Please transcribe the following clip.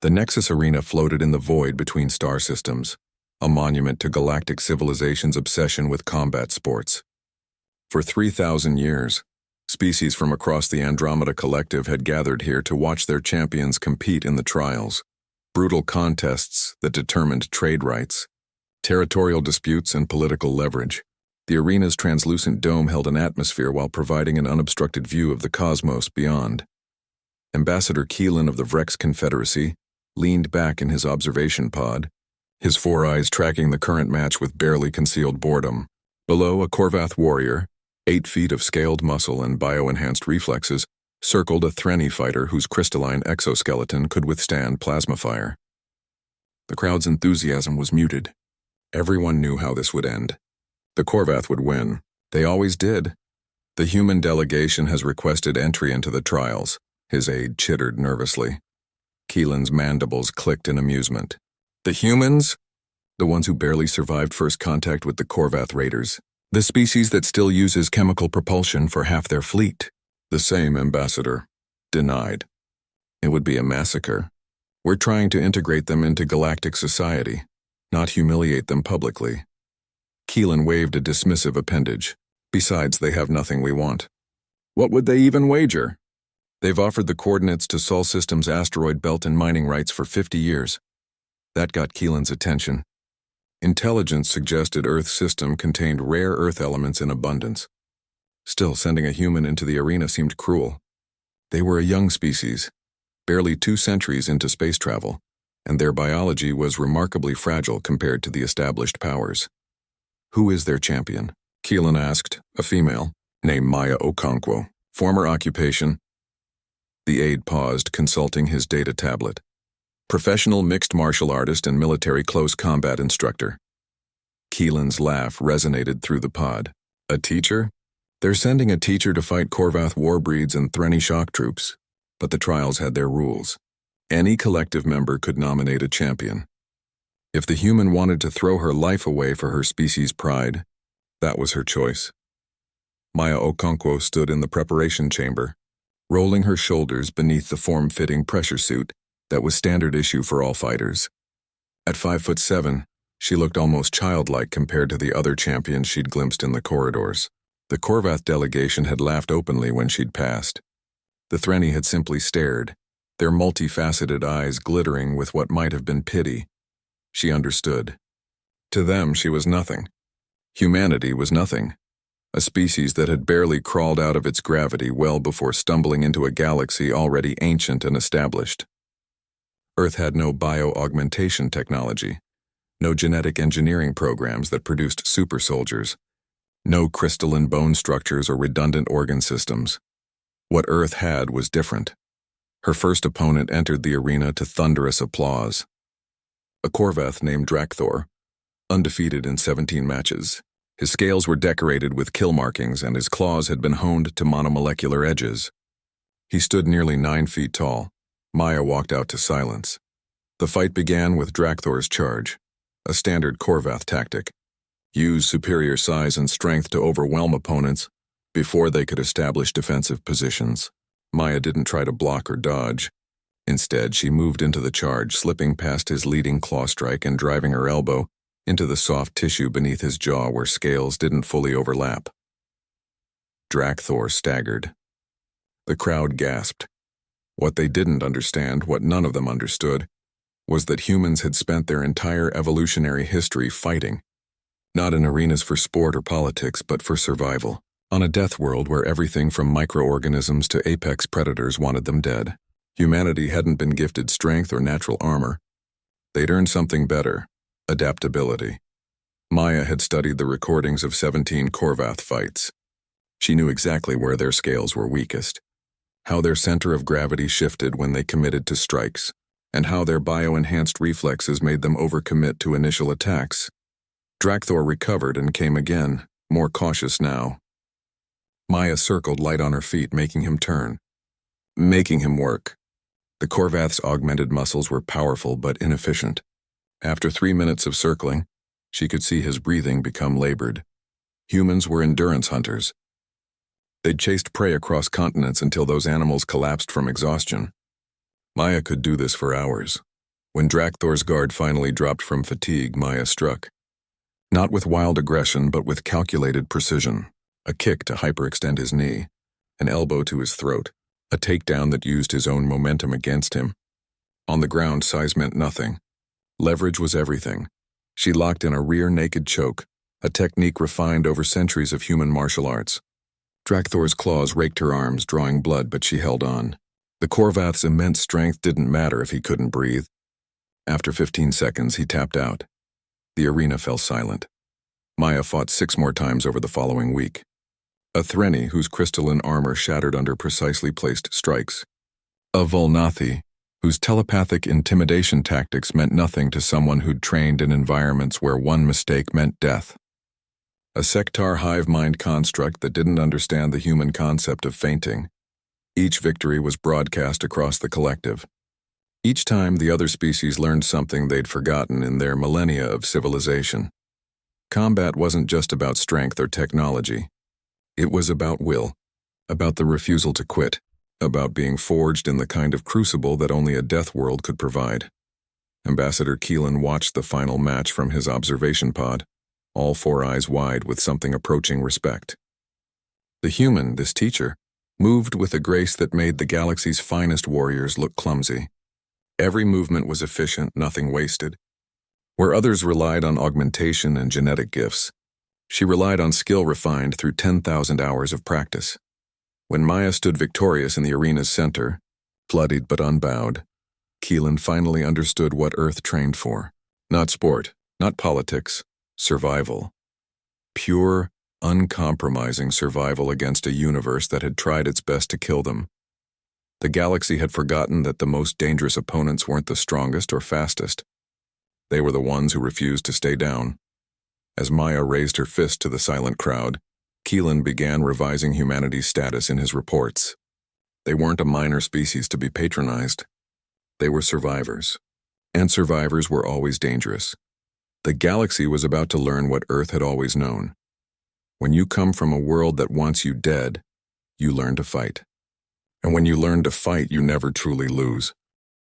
The Nexus Arena floated in the void between star systems, a monument to galactic civilization's obsession with combat sports. For 3,000 years, species from across the Andromeda Collective had gathered here to watch their champions compete in the trials, brutal contests that determined trade rights, territorial disputes, and political leverage. The arena's translucent dome held an atmosphere while providing an unobstructed view of the cosmos beyond. Ambassador Keelan of the Vrex Confederacy leaned back in his observation pod, his four eyes tracking the current match with barely concealed boredom. Below, a Korvath warrior, 8 feet of scaled muscle and bio-enhanced reflexes, circled a Threnny fighter whose crystalline exoskeleton could withstand plasma fire. The crowd's enthusiasm was muted. Everyone knew how this would end. The Korvath would win. They always did. The human delegation has requested entry into the trials, his aide chittered nervously. Keelan's mandibles clicked in amusement. The humans? The ones who barely survived first contact with the Korvath raiders. The species that still uses chemical propulsion for half their fleet. The same, Ambassador. Denied. It would be a massacre. We're trying to integrate them into galactic society, not humiliate them publicly. Keelan waved a dismissive appendage. Besides, they have nothing we want. What would they even wager? They've offered the coordinates to Sol System's asteroid belt and mining rights for 50 years. That got Keelan's attention. Intelligence suggested Earth's system contained rare Earth elements in abundance. Still, sending a human into the arena seemed cruel. They were a young species, barely 2 centuries into space travel, and their biology was remarkably fragile compared to the established powers. Who is their champion? Keelan asked, a female, named Maya Okonkwo. Former occupation? The aide paused, consulting his data tablet. Professional mixed martial artist and military close combat instructor. Keelan's laugh resonated through the pod. A teacher? They're sending a teacher to fight Korvath warbreeds and Threnny shock troops, but the trials had their rules. Any collective member could nominate a champion. If the human wanted to throw her life away for her species' pride, that was her choice. Maya Okonkwo stood in the preparation chamber, rolling her shoulders beneath the form-fitting pressure suit that was standard issue for all fighters. At 5'7", she looked almost childlike compared to the other champions she'd glimpsed in the corridors. The Korvath delegation had laughed openly when she'd passed. The Threnny had simply stared, their multifaceted eyes glittering with what might have been pity. She understood. To them, she was nothing. Humanity was nothing. A species that had barely crawled out of its gravity well before stumbling into a galaxy already ancient and established. Earth had no bio-augmentation technology, no genetic engineering programs that produced super soldiers, no crystalline bone structures or redundant organ systems. What Earth had was different. Her first opponent entered the arena to thunderous applause. A Korvath named Drakthor, undefeated in 17 matches. His scales were decorated with kill markings and his claws had been honed to monomolecular edges. He stood nearly 9 feet tall. Maya walked out to silence. The fight began with Drakthor's charge, a standard Korvath tactic. Use superior size and strength to overwhelm opponents before they could establish defensive positions. Maya didn't try to block or dodge. Instead, she moved into the charge, slipping past his leading claw strike and driving her elbow into the soft tissue beneath his jaw where scales didn't fully overlap. Drakthor staggered. The crowd gasped. What they didn't understand, what none of them understood, was that humans had spent their entire evolutionary history fighting, not in arenas for sport or politics, but for survival, on a death world where everything from microorganisms to apex predators wanted them dead. Humanity hadn't been gifted strength or natural armor. They'd earned something better. Adaptability. Maya had studied the recordings of 17 Korvath fights. She knew exactly where their scales were weakest, how their center of gravity shifted when they committed to strikes, and how their bio-enhanced reflexes made them overcommit to initial attacks. Drakthor recovered and came again, more cautious now. Maya circled light on her feet, making him turn, making him work. The Korvath's augmented muscles were powerful but inefficient. After 3 minutes of circling, she could see his breathing become labored. Humans were endurance hunters. They'd chased prey across continents until those animals collapsed from exhaustion. Maya could do this for hours, When Drakthor's guard finally dropped from fatigue, Maya struck. Not with wild aggression, but with calculated precision. A kick to hyperextend his knee, an elbow to his throat, a takedown that used his own momentum against him. On the ground, size meant nothing. Leverage was everything. She locked in a rear naked choke, a technique refined over centuries of human martial arts. Drakthor's claws raked her arms, drawing blood, but she held on. The Korvath's immense strength didn't matter if he couldn't breathe. After 15 seconds, he tapped out. The arena fell silent. Maya fought 6 more times over the following week. A Threnni whose crystalline armor shattered under precisely placed strikes. A Volnathi whose telepathic intimidation tactics meant nothing to someone who'd trained in environments where one mistake meant death. A sectar hive mind construct that didn't understand the human concept of fainting. Each victory was broadcast across the collective. Each time the other species learned something they'd forgotten in their millennia of civilization. Combat wasn't just about strength or technology. It was about will, about the refusal to quit, about being forged in the kind of crucible that only a death world could provide. Ambassador Keelan watched the final match from his observation pod, all 4 eyes wide with something approaching respect. The human, this teacher, moved with a grace that made the galaxy's finest warriors look clumsy. Every movement was efficient, nothing wasted. Where others relied on augmentation and genetic gifts, she relied on skill refined through 10,000 hours of practice. When Maya stood victorious in the arena's center, bloodied but unbowed, Keelan finally understood what Earth trained for. Not sport, not politics, survival. Pure, uncompromising survival against a universe that had tried its best to kill them. The galaxy had forgotten that the most dangerous opponents weren't the strongest or fastest. They were the ones who refused to stay down. As Maya raised her fist to the silent crowd, Keelan began revising humanity's status in his reports. They weren't a minor species to be patronized. They were survivors. And survivors were always dangerous. The galaxy was about to learn what Earth had always known. When you come from a world that wants you dead, you learn to fight. And when you learn to fight, you never truly lose.